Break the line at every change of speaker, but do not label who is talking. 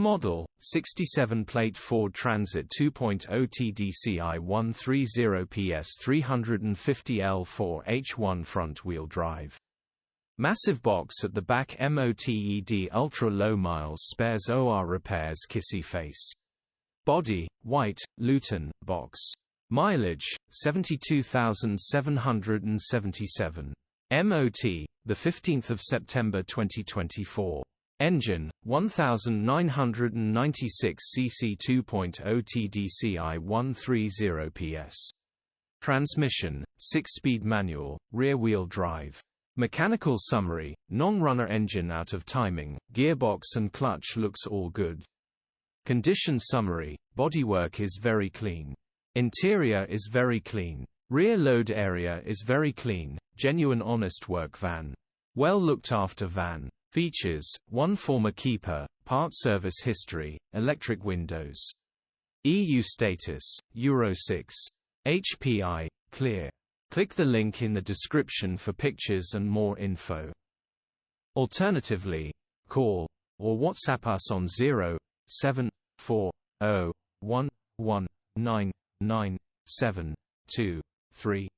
Model, 67-plate Ford Transit 2.0 TDCI 130PS 350 L4H1 front-wheel drive. Massive box at the back. MOTED ultra-low miles spares OR repairs kissy face. Body, white, Luton, box. Mileage, 72,777. MOT, 15 September 2024. Engine, 1996 cc 2.0 TDCI 130 PS. Transmission, 6-speed manual, rear-wheel drive. Mechanical summary: non-runner engine out of timing, gearbox and clutch looks all good. Condition summary: bodywork is very clean. Interior is very clean. Rear load area is very clean, genuine honest work van. Well looked after van. Features: 1 former keeper, part service history, electric windows. EU status, Euro 6. HPI, clear. Click the link in the description for pictures and more info. Alternatively, call or WhatsApp us on 07401199723.